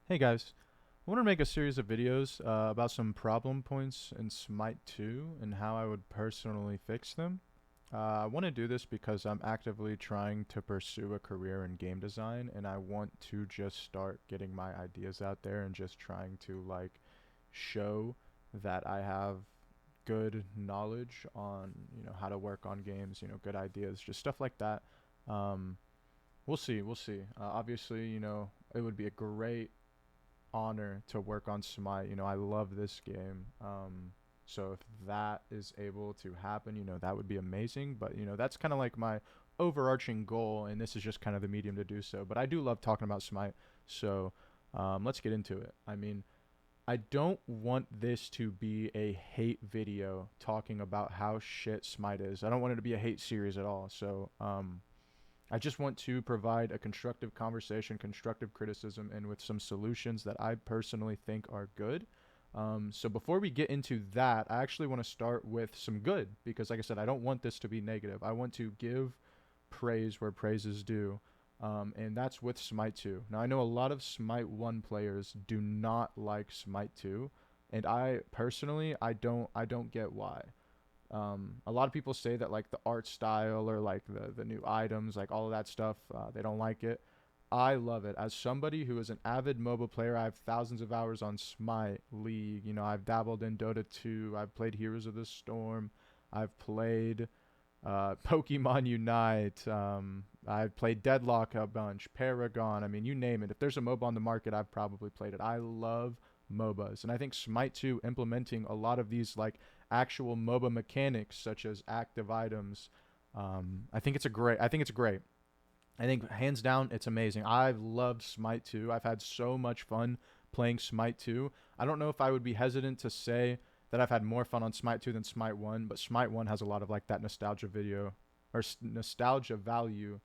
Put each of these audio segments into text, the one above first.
Hey guys, I want to make a series of videos about some problem points in SMITE 2 and how I would personally fix them. I want to do this because I'm actively trying to pursue a career in game design and I want to just start getting my ideas out there and just trying to show that I have good knowledge on, how to work on games, good ideas, just stuff like that. Um, we'll see. Obviously, it would be a great honor to work on SMITE. I love this game. So if that is able to happen, that would be amazing. But that's kind of like my overarching goal, and this is just kind of the medium to do so. But I do love talking about SMITE, so let's get into it. I mean, I don't want this to be a hate video talking about how shit SMITE is. I don't want it to be a hate series at all. So I just want to provide a constructive conversation, constructive criticism, and with some solutions that I personally think are good. So before we get into that, I actually want to start with some good because, like I said, I don't want this to be negative. I want to give praise where praise is due, and that's with SMITE 2. Now, I know a lot of SMITE 1 players do not like SMITE 2, and I personally, I don't get why. A lot of people say that like the art style or like the new items, like all of that stuff, they don't like it. I love it. As somebody who is an avid MOBA player, I have thousands of hours on Smite League. I've dabbled in Dota 2. I've played Heroes of the Storm. I've played Pokemon Unite. I've played Deadlock a bunch, Paragon. I mean, you name it. If there's a MOBA on the market, I've probably played it. I love MOBAs, and I think Smite 2 implementing a lot of these like actual MOBA mechanics, such as active items. I think it's a great. I think it's great. I think hands down, it's amazing. I've loved Smite 2. I've had so much fun playing Smite 2. I don't know if I would be hesitant to say that I've had more fun on Smite 2 than Smite 1, but Smite 1 has a lot of like that nostalgia video or nostalgia value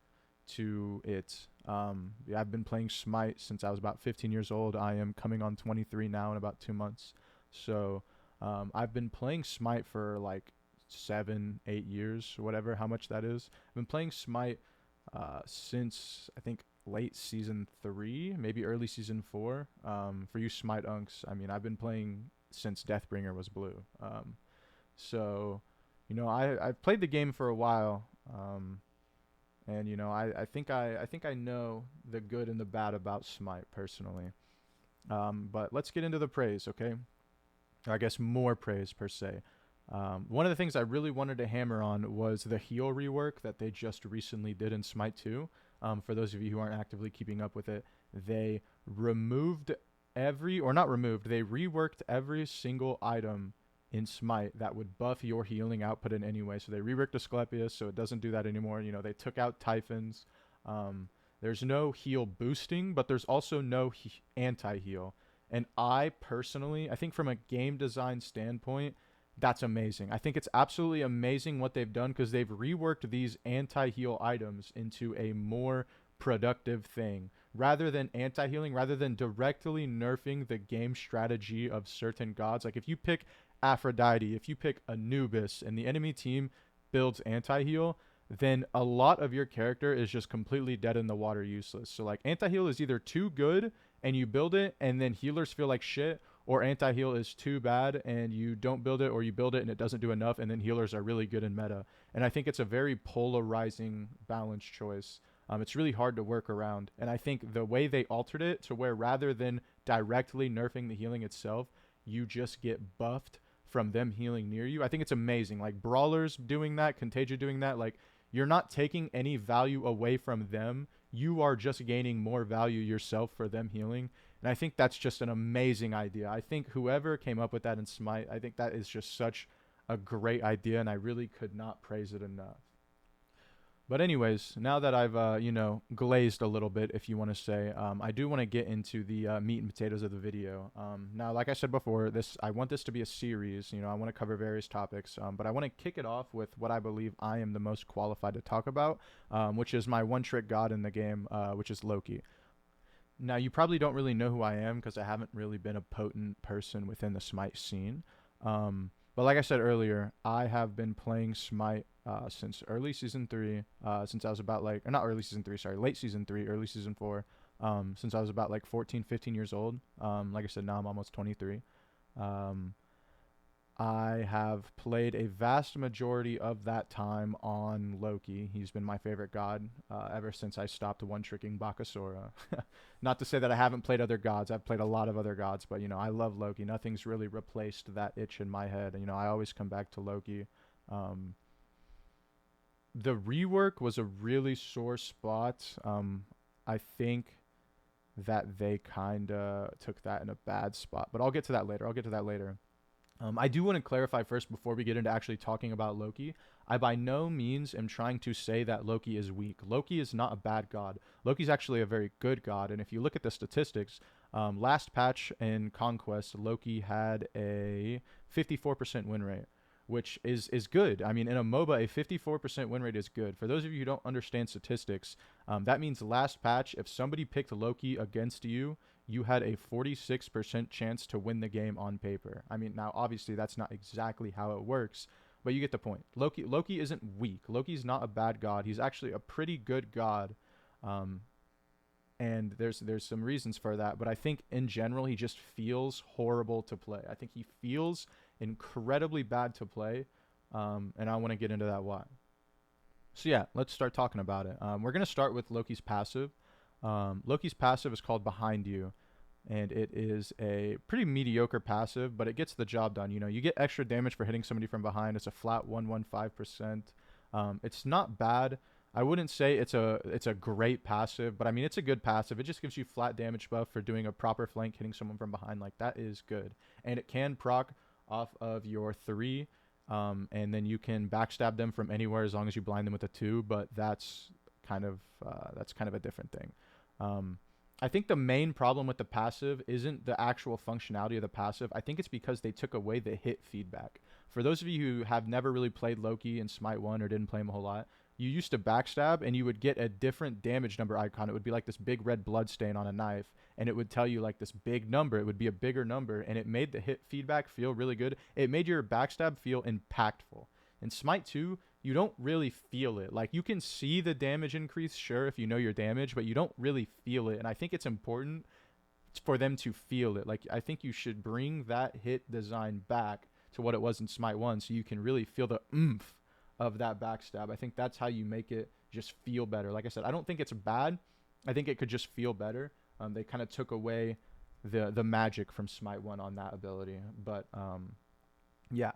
to it. Yeah, I've been playing Smite since I was about 15 years old. I am coming on 23 now in about 2 months. So I've been playing Smite for like 7, 8 years, whatever, how much that is. I've been playing Smite since I think late season 3, maybe early season 4. For you Smite unks, I mean, I've been playing since Deathbringer was blue. So, I've played the game for a while. And I think I know the good and the bad about Smite personally. But let's get into the praise, okay? Or I guess more praise per se. One of the things I really wanted to hammer on was the heal rework that they just recently did in Smite 2. For those of you who aren't actively keeping up with it, they removed or not removed, they reworked every single item in Smite that would buff your healing output in any way. So they reworked Asclepius, so it doesn't do that anymore. They took out Typhons. There's no heal boosting, but there's also no anti-heal. And I personally, I think from a game design standpoint, that's amazing. I think it's absolutely amazing what they've done because they've reworked these anti-heal items into a more productive thing rather than anti-healing, rather than directly nerfing the game strategy of certain gods. Like if you pick Aphrodite, if you pick Anubis and the enemy team builds anti-heal, then a lot of your character is just completely dead in the water, useless. So like anti-heal is either too good and you build it and then healers feel like shit, or anti-heal is too bad and you don't build it, or you build it and it doesn't do enough and then healers are really good in meta. And I think it's a very polarizing balanced choice. It's really hard to work around, and I think the way they altered it to where rather than directly nerfing the healing itself, you just get buffed from them healing near you. I think it's amazing. Like brawlers doing that, Contagia doing that, like you're not taking any value away from them. You are just gaining more value yourself for them healing. And I think that's just an amazing idea. I think whoever came up with that in Smite, I think that is just such a great idea, and I really could not praise it enough. But anyways, now that I've glazed a little bit, if you want to say, I do want to get into the meat and potatoes of the video. Now, like I said before, I want this to be a series. I want to cover various topics, but I want to kick it off with what I believe I am the most qualified to talk about, which is my one-trick god in the game, which is Loki. Now, you probably don't really know who I am because I haven't really been a potent person within the Smite scene. But like I said earlier, I have been playing Smite since early season 3, since I was about or not early season 3, sorry, late season 3, early season 4. since I was about like 14, 15 years old. Like I said, now I'm almost 23. Um, I have played a vast majority of that time on Loki. He's been my favorite god ever since I stopped one-tricking Bakasura. Not to say that I haven't played other gods. I've played a lot of other gods, but, I love Loki. Nothing's really replaced that itch in my head. And, I always come back to Loki. Um, the rework was a really sore spot. I think that they kind of took that in a bad spot, but I'll get to that later. I do want to clarify first before we get into actually talking about Loki. I by no means am trying to say that Loki is weak. Loki is not a bad god. Loki's actually a very good god. And if you look at the statistics, last patch in Conquest, Loki had a 54% win rate, which is good. I mean, in a MOBA, a 54% win rate is good. For those of you who don't understand statistics, that means last patch, if somebody picked Loki against you, you had a 46% chance to win the game on paper. I mean, now obviously that's not exactly how it works, but you get the point. Loki isn't weak. Loki's not a bad god. He's actually a pretty good god. And there's some reasons for that, but I think in general he just feels horrible to play. I think he feels incredibly bad to play, and I want to get into that why. So yeah, let's start talking about it. We're going to start with Loki's passive. Loki's passive is called Behind You, and it is a pretty mediocre passive, but it gets the job done. You get extra damage for hitting somebody from behind. It's a flat 115%. It's not bad. I wouldn't say it's a great passive, but I mean, it's a good passive. It just gives you flat damage buff for doing a proper flank, hitting someone from behind. Like, that is good. And it can proc off of your 3, and then you can backstab them from anywhere as long as you blind them with a 2, but that's kind of a different thing. I think the main problem with the passive isn't the actual functionality of the passive. I think it's because they took away the hit feedback. For those of you who have never really played Loki in Smite 1 or didn't play him a whole lot, you used to backstab and you would get a different damage number icon. It would be like this big red blood stain on a knife, and it would tell you like this big number. It would be a bigger number, and it made the hit feedback feel really good. It made your backstab feel impactful. In Smite 2, you don't really feel it. Like, you can see the damage increase, sure, if you know your damage, but you don't really feel it. And I think it's important for them to feel it. Like, I think you should bring that hit design back to what it was in Smite 1 so you can really feel the oomph of that backstab. I think that's how you make it just feel better. Like I said, I don't think it's bad. I think it could just feel better. They kind of took away the magic from Smite 1 on that ability. But, yeah.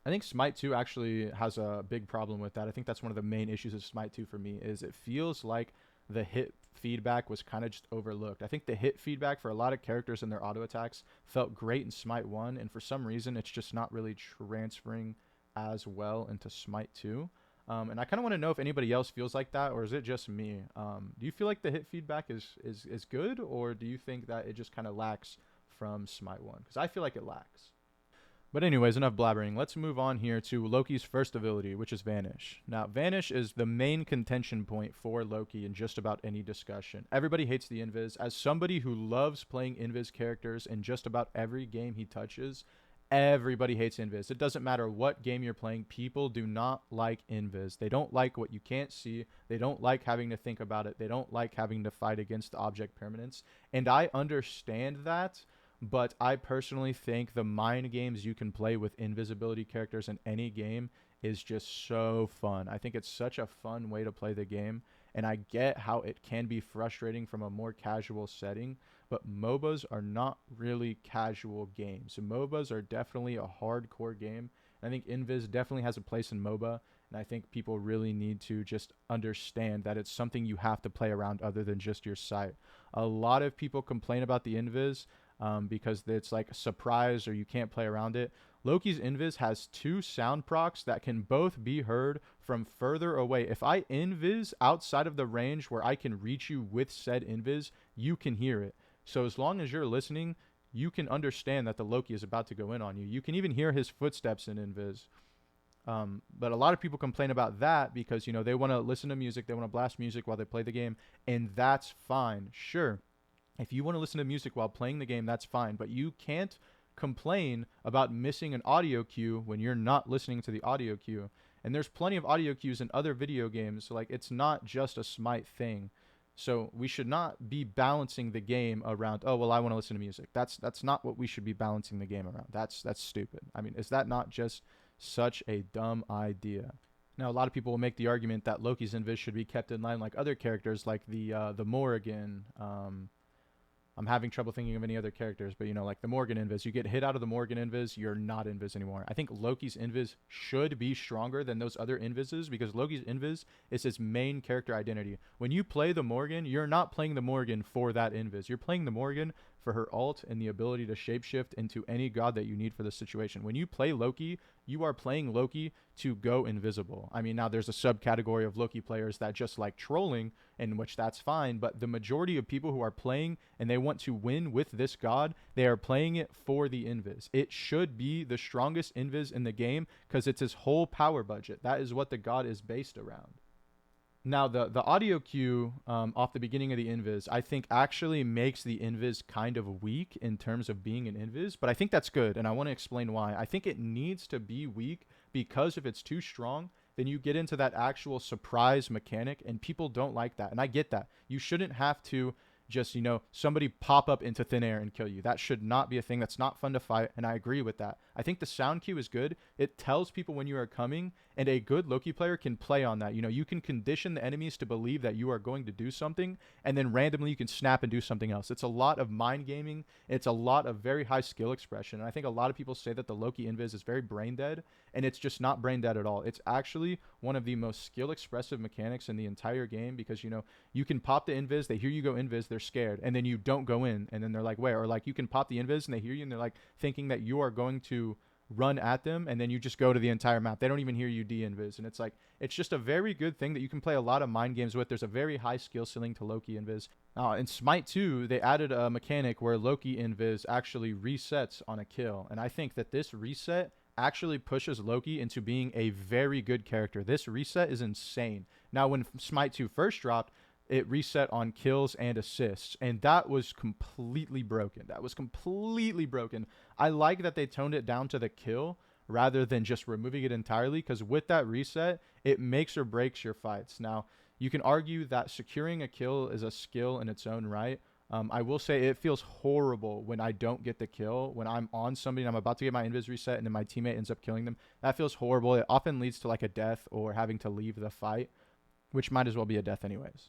I think Smite 2 actually has a big problem with that. I think that's one of the main issues of Smite 2 for me, is it feels like the hit feedback was kind of just overlooked. I think the hit feedback for a lot of characters and their auto attacks felt great in Smite 1, and for some reason it's just not really transferring as well into Smite 2. And I kind of want to know if anybody else feels like that, or is it just me? Do you feel like the hit feedback is good, or do you think that it just kind of lacks from Smite 1? Because I feel like it lacks. But anyways, enough blabbering. Let's move on here to Loki's first ability, which is Vanish. Now, Vanish is the main contention point for Loki in just about any discussion. Everybody hates the Invis. As somebody who loves playing Invis characters in just about every game he touches, everybody hates Invis. It doesn't matter what game you're playing. People do not like Invis. They don't like what you can't see. They don't like having to think about it. They don't like having to fight against object permanence. And I understand that. But I personally think the mind games you can play with invisibility characters in any game is just so fun. I think it's such a fun way to play the game, and I get how it can be frustrating from a more casual setting, but MOBAs are not really casual games. MOBAs are definitely a hardcore game. I think Invis definitely has a place in MOBA, and I think people really need to just understand that it's something you have to play around other than just your sight. A lot of people complain about the Invis, because it's like a surprise or you can't play around it. Loki's Invis has 2 sound procs that can both be heard from further away. If I Invis outside of the range where I can reach you with said Invis, you can hear it. So as long as you're listening, you can understand that the Loki is about to go in on you. You can even hear his footsteps in Invis. But a lot of people complain about that because, they want to listen to music, they want to blast music while they play the game, and that's fine. Sure. If you want to listen to music while playing the game, that's fine. But you can't complain about missing an audio cue when you're not listening to the audio cue. And there's plenty of audio cues in other video games. So, like, it's not just a Smite thing. So we should not be balancing the game around, oh well, I want to listen to music. That's not what we should be balancing the game around. That's stupid. I mean, is that not just such a dumb idea? Now, a lot of people will make the argument that Loki's invis should be kept in line like other characters, like the Morrigan. I'm having trouble thinking of any other characters, but like the Morgan invis, you get hit out of the Morgan invis, you're not invis anymore. I think Loki's invis should be stronger than those other invises because Loki's invis is his main character identity. When you play the Morgan, you're not playing the Morgan for that invis. You're playing the Morgan for her ult and the ability to shapeshift into any god that you need for the situation. When you play Loki, you are playing Loki to go invisible. I mean, now there's a subcategory of Loki players that just like trolling, in which that's fine, but the majority of people who are playing and they want to win with this god, they are playing it for the invis. It should be the strongest invis in the game because it's his whole power budget. That is what the god is based around. Now, the audio cue off the beginning of the invis, I think actually makes the invis kind of weak in terms of being an invis, but I think that's good, and I want to explain why. I think it needs to be weak because if it's too strong, then you get into that actual surprise mechanic, and people don't like that, and I get that. You shouldn't have to just, somebody pop up into thin air and kill you. That should not be a thing. That's not fun to fight, and I agree with that. I think the sound cue is good. It tells people when you are coming, and a good Loki player can play on that. You can condition the enemies to believe that you are going to do something, and then randomly you can snap and do something else. It's a lot of mind gaming. It's a lot of very high skill expression, and I think a lot of people say that the Loki invis is very brain dead, and it's just not brain dead at all. It's actually one of the most skill expressive mechanics in the entire game because, you can pop the invis, they hear you go invis, they're scared, and then you don't go in, and then they're like, where? Or like you can pop the invis and they hear you and they're like thinking that you are going to run at them, and then you just go to the entire map. They don't even hear you de-invis, and it's like, it's just a very good thing that you can play a lot of mind games with. There's a very high skill ceiling to Loki invis. In Smite 2, they added a mechanic where Loki invis actually resets on a kill, and I think that this reset actually pushes Loki into being a very good character. This reset is insane. Now, when Smite 2 first dropped, it reset on kills and assists, and that was completely broken. I like that they toned it down to the kill rather than just removing it entirely, because with that reset, it makes or breaks your fights. Now, you can argue that securing a kill is a skill in its own right. I will say it feels horrible when I don't get the kill. When I'm on somebody and I'm about to get my invis reset and then my teammate ends up killing them, that feels horrible. It often leads to like a death or having to leave the fight, which might as well be a death anyways.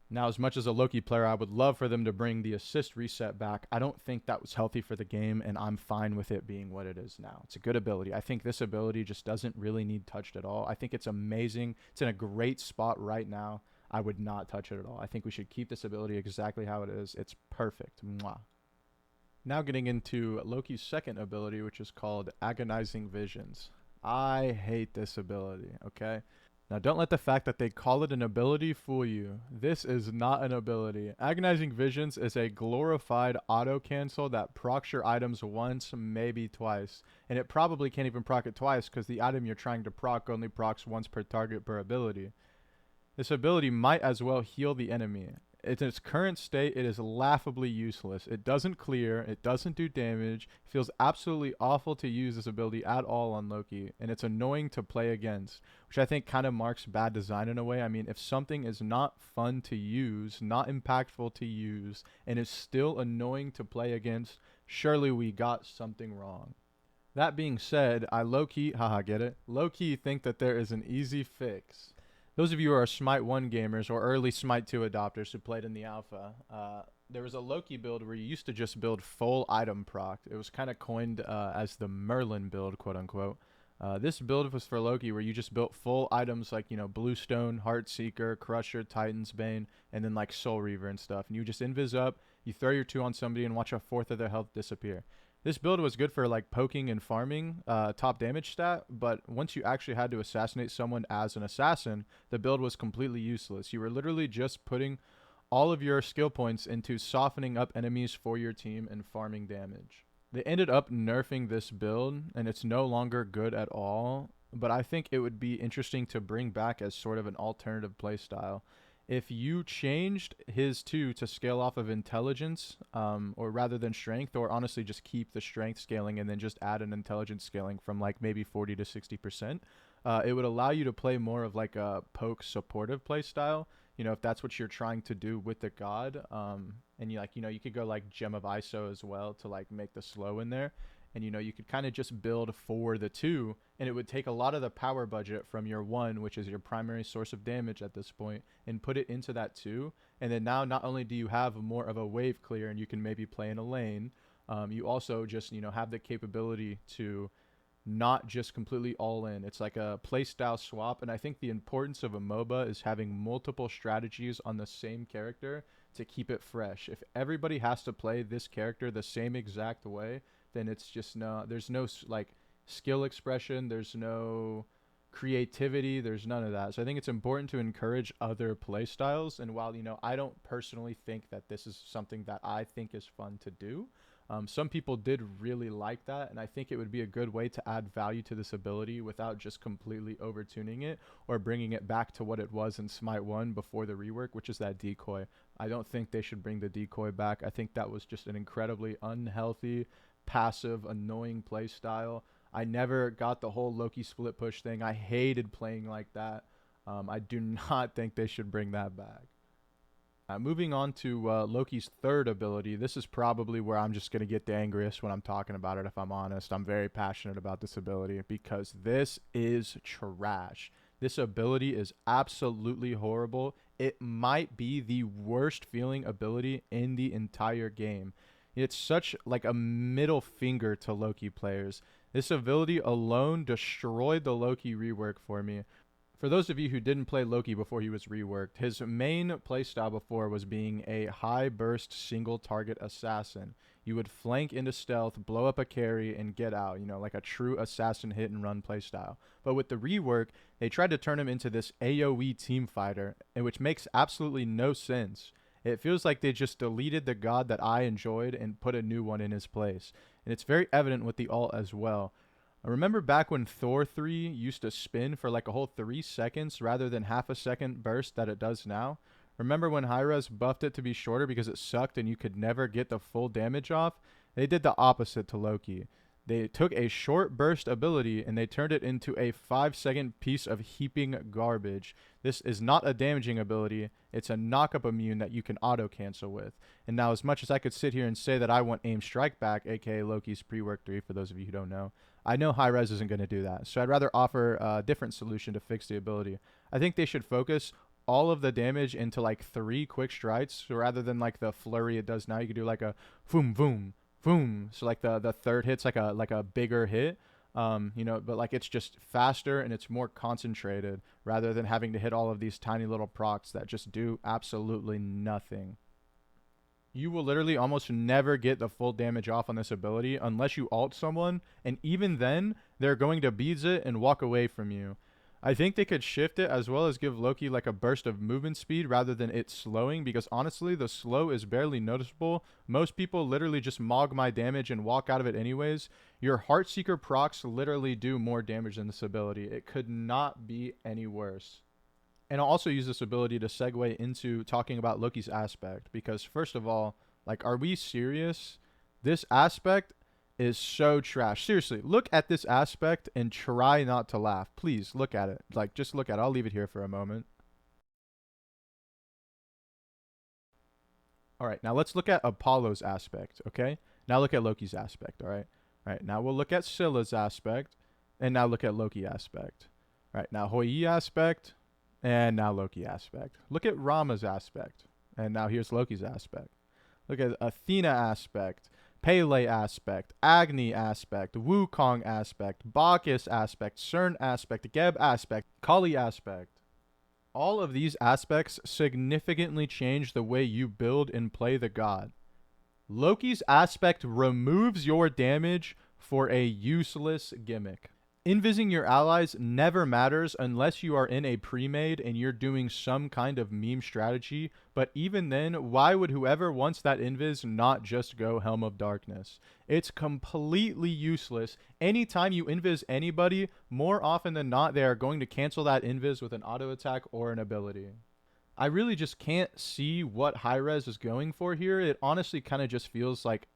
Now, as much as a Loki player, I would love for them to bring the assist reset back. I don't think that was healthy for the game, and I'm fine with it being what it is now. It's a good ability. I think this ability just doesn't really need touched at all. I think it's amazing. It's in a great spot right now. I would not touch it at all. I think we should keep this ability exactly how it is. It's perfect. Mwah. Now getting into Loki's second ability, which is called Agonizing Visions. I hate this ability, okay? Now, don't let the fact that they call it an ability fool you. This is not an ability. Agonizing Visions is a glorified auto-cancel that procs your items once, maybe twice. And it probably can't even proc it twice because the item you're trying to proc only procs once per target per ability. This ability might as well heal the enemy. In its current state, it is laughably useless. It doesn't clear, it doesn't do damage, it feels absolutely awful to use this ability at all on Loki, and it's annoying to play against, which I think kind of marks bad design in a way. I mean, if something is not fun to use, not impactful to use, and is still annoying to play against, surely we got something wrong. That being said, I low-key, haha, get it? Low-key think that there is an easy fix. Those of you who are Smite 1 gamers or early Smite 2 adopters who played in the alpha, there was a Loki build where you used to just build full item proc. It was kind of coined as the Merlin build, quote unquote. This build was for Loki where you just built full items like, Bluestone, Heartseeker, Crusher, Titan's Bane, and then like Soul Reaver and stuff. And you just invis up, you throw your 2 on somebody and watch a fourth of their health disappear. This build was good for like poking and farming top damage stat, but once you actually had to assassinate someone as an assassin, the build was completely useless. You were literally just putting all of your skill points into softening up enemies for your team and farming damage. They ended up nerfing this build, and it's no longer good at all, but I think it would be interesting to bring back as sort of an alternative playstyle. If you changed his 2 to scale off of intelligence, or rather than strength, or honestly just keep the strength scaling and then just add an intelligence scaling from like maybe 40 to 60%, it would allow you to play more of like a poke supportive play style. You know, if that's what you're trying to do with the god, and you like, you know, you could go like Gem of ISO as well to like make the slow in there. And you know, you could kind of just build for the 2, and it would take a lot of the power budget from your 1, which is your primary source of damage at this point, and put it into that 2. And then now not only do you have more of a wave clear and you can maybe play in a lane, you also just, you know, have the capability to not just completely all in. It's like a playstyle swap, and I think the importance of a MOBA is having multiple strategies on the same character to keep it fresh. If everybody has to play this character the same exact way, then it's just there's no like skill expression, there's no creativity, there's none of that. So I think it's important to encourage other play styles. And while, you know, I don't personally think that this is something that I think is fun to do, some people did really like that, and I think it would be a good way to add value to this ability without just completely overtuning it or bringing it back to what it was in Smite 1 before the rework, which is that decoy. I don't think they should bring the decoy back. I think that was just an incredibly unhealthy, passive, annoying play style. I never got the whole Loki split push thing. I hated playing like that. I do not think they should bring that back. Moving on to Loki's third ability. This is probably where I'm just going to get the angriest when I'm talking about it, if I'm honest. I'm very passionate about this ability because this is trash. This ability is absolutely horrible. It might be the worst feeling ability in the entire game. It's such like a middle finger to Loki players. This ability alone destroyed the Loki rework for me. For those of you who didn't play Loki before he was reworked, his main playstyle before was being a high burst single target assassin. You would flank into stealth, blow up a carry, and get out, you know, like a true assassin hit and run playstyle. But with the rework, they tried to turn him into this AoE team fighter, which makes absolutely no sense. It feels like they just deleted the god that I enjoyed and put a new one in his place. And it's very evident with the ult as well. I remember back when Thor 3 used to spin for like a whole 3 seconds rather than half a second burst that it does now. Remember when Hi-Rez buffed it to be shorter because it sucked and you could never get the full damage off? They did the opposite to Loki. They took a short burst ability and they turned it into a 5-second piece of heaping garbage. This is not a damaging ability. It's a knock-up immune that you can auto-cancel with. And now, as much as I could sit here and say that I want aim strike back, aka Loki's pre-work 3, for those of you who don't know, I know Hi-Rez isn't going to do that. So I'd rather offer a different solution to fix the ability. I think they should focus all of the damage into like 3 quick strikes, so rather than like the flurry it does now. You could do like a boom, boom, boom. So like the third hit's like a bigger hit. You know, but like it's just faster and it's more concentrated rather than having to hit all of these tiny little procs that just do absolutely nothing. You will literally almost never get the full damage off on this ability unless you ult someone, and even then, they're going to beads it and walk away from you. I think they could shift it as well as give Loki like a burst of movement speed rather than it slowing, because honestly, the slow is barely noticeable. Most people literally just mog my damage and walk out of it anyways. Your Heartseeker procs literally do more damage than this ability. It could not be any worse. And I'll also use this ability to segue into talking about Loki's aspect, because first of all, like, are we serious? This aspect is so trash. Seriously, look at this aspect and try not to laugh. Please look at it. Like, just look at it. I'll leave it here for a moment. All right, now let's look at Apollo's aspect, okay? Now look at Loki's aspect, all right? All right, now we'll look at Scylla's aspect, and now look at Loki aspect. All right, now Hoi aspect, and now Loki aspect. Look at Rama's aspect. And now here's Loki's aspect. Look at Athena aspect, Pele aspect, Agni aspect, Wukong aspect, Bacchus aspect, CERN aspect, Geb aspect, Kali aspect. All of these aspects significantly change the way you build and play the god. Loki's aspect removes your damage for a useless gimmick. Invising your allies never matters unless you are in a pre-made and you're doing some kind of meme strategy, but even then, why would whoever wants that invis not just go Helm of Darkness? It's completely useless. Anytime you invis anybody, more often than not, they are going to cancel that invis with an auto attack or an ability. I really just can't see what Hi-Rez is going for here. It honestly kind of just feels like,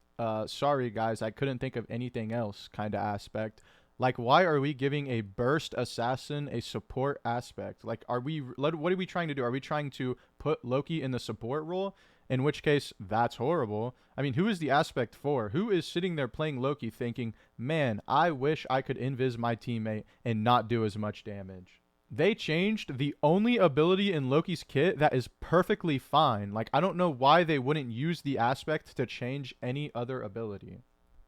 sorry guys, I couldn't think of anything else kind of aspect. Like, why are we giving a burst assassin a support aspect? Like, what are we trying to do? Are we trying to put Loki in the support role? In which case, that's horrible. I mean, who is the aspect for? Who is sitting there playing Loki thinking, man, I wish I could invis my teammate and not do as much damage? They changed the only ability in Loki's kit that is perfectly fine. Like, I don't know why they wouldn't use the aspect to change any other ability.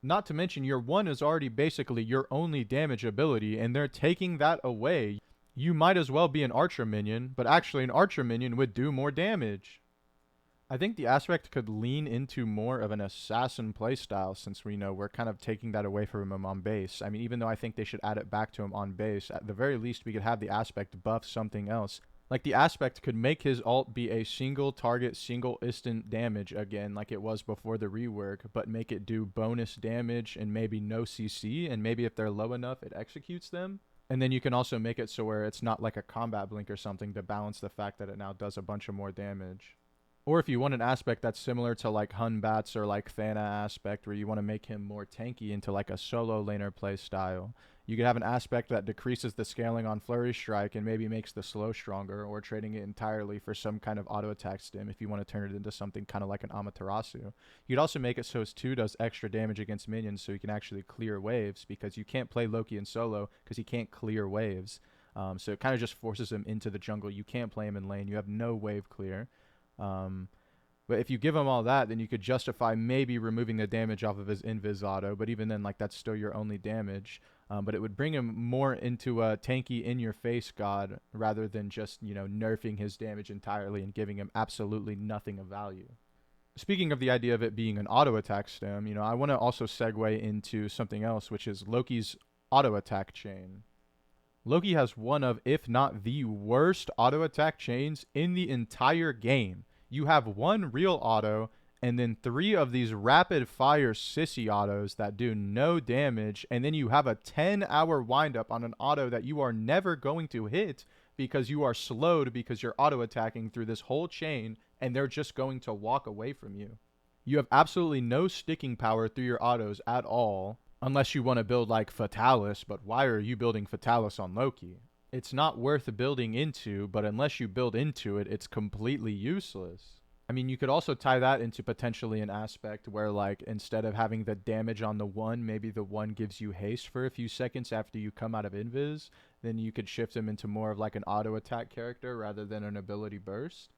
Not to mention, your one is already basically your only damage ability, and they're taking that away. You might as well be an archer minion, but actually an archer minion would do more damage. I think the aspect could lean into more of an assassin playstyle, since we know we're kind of taking that away from him on base. I mean, even though I think they should add it back to him on base, at the very least we could have the aspect buff something else. Like, the aspect could make his ult be a single target, single instant damage again, like it was before the rework, but make it do bonus damage and maybe no CC, and maybe if they're low enough, it executes them. And then you can also make it so where it's not like a combat blink or something to balance the fact that it now does a bunch of more damage. Or if you want an aspect that's similar to like Hun Bats or like Thana aspect, where you want to make him more tanky into like a solo laner play style, you could have an aspect that decreases the scaling on Flurry Strike and maybe makes the slow stronger, or trading it entirely for some kind of auto attack stim if you want to turn it into something kind of like an Amaterasu. You could also make it so his 2 does extra damage against minions, so you can actually clear waves, because you can't play Loki in solo because he can't clear waves. So it kind of just forces him into the jungle. You can't play him in lane. You have no wave clear. But if you give him all that, then you could justify maybe removing the damage off of his invis auto, but even then, like, that's still your only damage. But it would bring him more into a tanky in-your-face god, rather than just, you know, nerfing his damage entirely and giving him absolutely nothing of value. Speaking of the idea of it being an auto attack stem, you know, I want to also segue into something else, which is Loki's auto attack chain. Loki has one of, if not the worst auto attack chains in the entire game. You have one real auto, and then 3 of these rapid fire sissy autos that do no damage, and then you have a 10-hour windup on an auto that you are never going to hit because you are slowed because you're auto attacking through this whole chain, and they're just going to walk away from you. You have absolutely no sticking power through your autos at all, unless you want to build like Fatalis, but why are you building Fatalis on Loki? It's not worth building into, but unless you build into it, it's completely useless. I mean, you could also tie that into potentially an aspect where, like, instead of having the damage on the 1, maybe the 1 gives you haste for a few seconds after you come out of invis. Then you could shift him into more of like an auto attack character rather than an ability burst.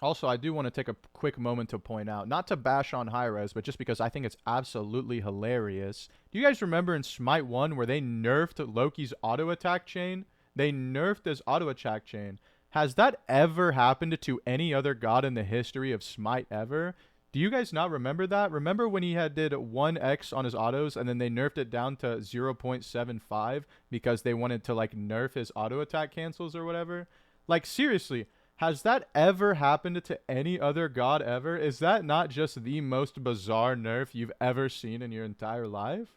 Also, I do want to take a quick moment to point out, not to bash on Hi-Rez, but just because I think it's absolutely hilarious. Do you guys remember in SMITE 1 where they nerfed Loki's auto attack chain? They nerfed his auto attack chain. Has that ever happened to any other god in the history of SMITE ever? Do you guys not remember that? Remember when he did 1x on his autos and then they nerfed it down to 0.75 because they wanted to like nerf his auto attack cancels or whatever? Like, seriously, has that ever happened to any other god ever? Is that not just the most bizarre nerf you've ever seen in your entire life?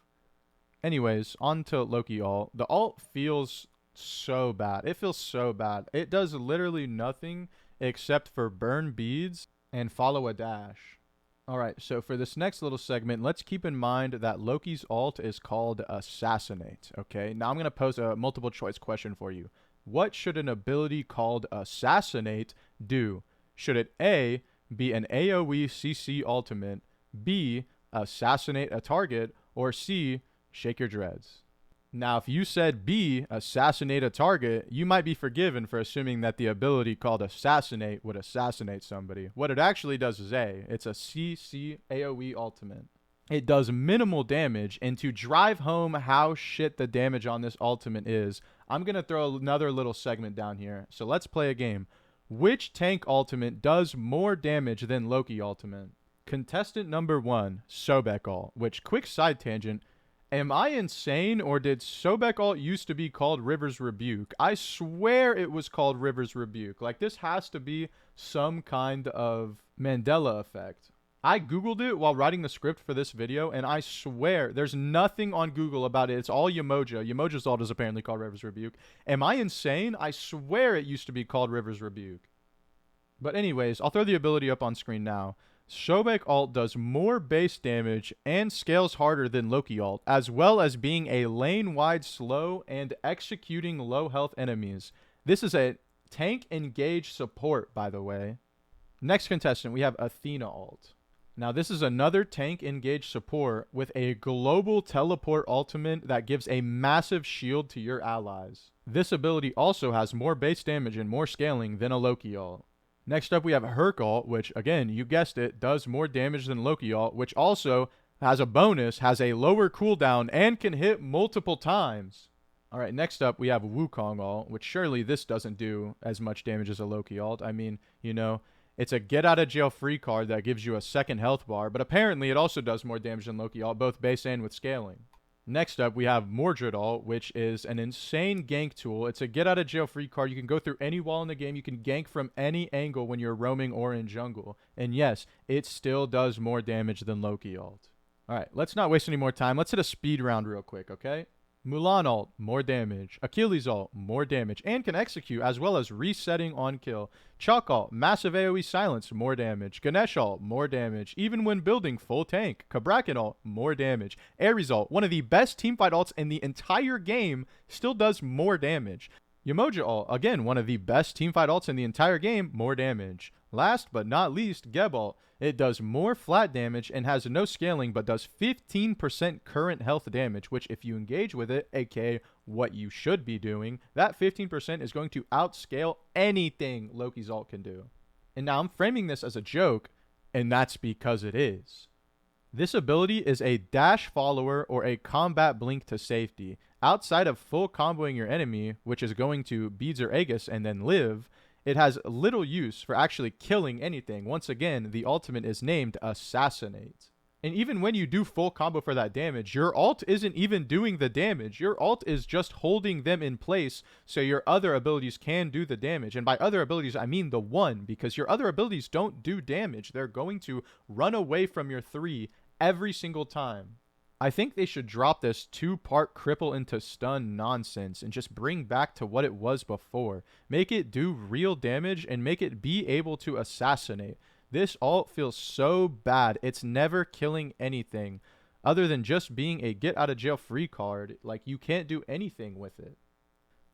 Anyways, on to Loki ult. The ult feels so bad. It feels so bad. It does literally nothing except for burn beads and follow a dash. Alright, so for this next little segment, let's keep in mind that Loki's ult is called Assassinate, okay? Now I'm going to pose a multiple choice question for you. What should an ability called Assassinate do? Should it A, be an AoE CC ultimate, B, assassinate a target, or C, shake your dreads? Now, if you said B, assassinate a target, you might be forgiven for assuming that the ability called Assassinate would assassinate somebody. What it actually does is A. It's a CC AoE ultimate. It does minimal damage, and to drive home how shit the damage on this ultimate is, I'm going to throw another little segment down here. So let's play a game. Which tank ultimate does more damage than Loki ultimate? Contestant number 1, Sobek ult, which, quick side tangent, am I insane, or did Sobek ult used to be called River's Rebuke? I swear it was called River's Rebuke. Like, this has to be some kind of Mandela effect. I Googled it while writing the script for this video, and I swear there's nothing on Google about it. It's all Yamoja. Yamoja's ult is apparently called River's Rebuke. Am I insane? I swear it used to be called River's Rebuke. But anyways, I'll throw the ability up on screen now. Sobek ult does more base damage and scales harder than Loki ult, as well as being a lane-wide slow and executing low health enemies. This is a tank engage support, by the way. Next contestant, we have Athena ult. Now, this is another tank engage support with a global teleport ultimate that gives a massive shield to your allies. This ability also has more base damage and more scaling than a Loki ult. Next up, we have Herc ult, which, again, you guessed it, does more damage than Loki ult, which also has a bonus, has a lower cooldown, and can hit multiple times. All right, next up, we have Wukong ult, which surely this doesn't do as much damage as a Loki ult. I mean, you know, it's a get-out-of-jail-free card that gives you a second health bar, but apparently it also does more damage than Loki ult, both base and with scaling. Next up, we have Mordred ult, which is an insane gank tool. It's a get-out-of-jail-free card. You can go through any wall in the game. You can gank from any angle when you're roaming or in jungle. And yes, it still does more damage than Loki ult. All right, let's not waste any more time. Let's hit a speed round real quick, okay? Mulan ult, more damage. Achilles ult, more damage, and can execute as well as resetting on kill. Chalk ult, massive AoE silence, more damage. Ganesh ult, more damage, even when building full tank. Kabrakan ult, more damage. Ares ult, one of the best teamfight ults in the entire game, still does more damage. Yamoja ult, again, one of the best teamfight ults in the entire game, more damage. Last but not least, Geb ult. It does more flat damage and has no scaling, but does 15% current health damage, which if you engage with it, aka what you should be doing, that 15% is going to outscale anything Loki's ult can do. And now I'm framing this as a joke, and that's because it is. This ability is a dash follower or a combat blink to safety. Outside of full comboing your enemy, which is going to Beads or Aegis and then live, it has little use for actually killing anything. Once again, the ultimate is named Assassinate. And even when you do full combo for that damage, your ult isn't even doing the damage. Your ult is just holding them in place so your other abilities can do the damage. And by other abilities, I mean the one, because your other abilities don't do damage. They're going to run away from your 3 every single time. I think they should drop this 2-part cripple into stun nonsense and just bring back to what it was before. Make it do real damage and make it be able to assassinate. This ult feels so bad. It's never killing anything other than just being a get out of jail free card. Like, you can't do anything with it.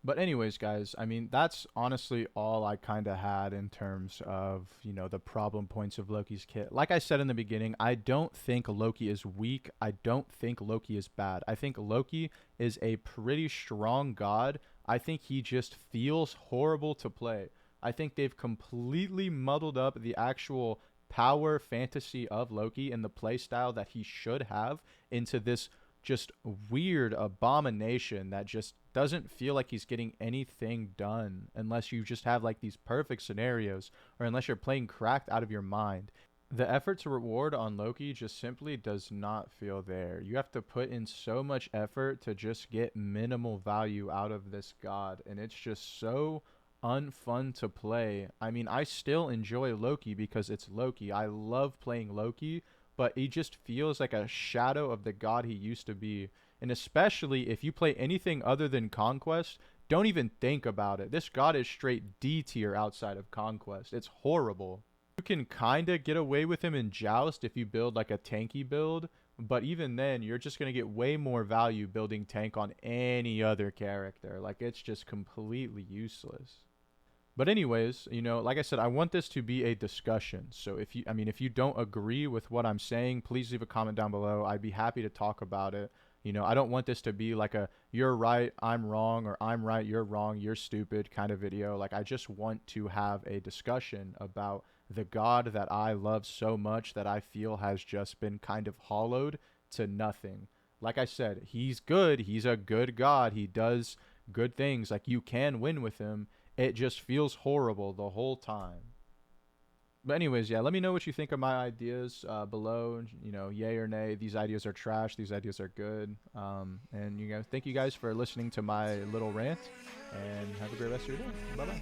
But anyways, guys, I mean, that's honestly all I kind of had in terms of, you know, the problem points of Loki's kit. Like I said in the beginning, I don't think Loki is weak. I don't think Loki is bad. I think Loki is a pretty strong god. I think he just feels horrible to play. I think they've completely muddled up the actual power fantasy of Loki and the play style that he should have into this just weird abomination that just doesn't feel like he's getting anything done unless you just have like these perfect scenarios or unless you're playing cracked out of your mind. The effort to reward on Loki just simply does not feel there. You have to put in so much effort to just get minimal value out of this god, and it's just so unfun to play. I mean, I still enjoy Loki because it's Loki. I love playing Loki, but he just feels like a shadow of the god he used to be. And especially if you play anything other than Conquest, don't even think about it. This god is straight D tier outside of Conquest. It's horrible. You can kind of get away with him in Joust if you build like a tanky build, but even then, you're just going to get way more value building tank on any other character. Like, it's just completely useless. But anyways, you know, like I said, I want this to be a discussion. So if you don't agree with what I'm saying, please leave a comment down below. I'd be happy to talk about it. You know, I don't want this to be like a you're right, I'm wrong, or I'm right, you're wrong, you're stupid kind of video. Like, I just want to have a discussion about the god that I love so much that I feel has just been kind of hollowed to nothing. Like I said, he's good. He's a good god. He does good things. Like, you can win with him. It just feels horrible the whole time. But anyways, yeah, let me know what you think of my ideas below. You know, yay or nay. These ideas are trash. These ideas are good. And you guys, thank you guys for listening to my little rant. And have a great rest of your day. Bye-bye.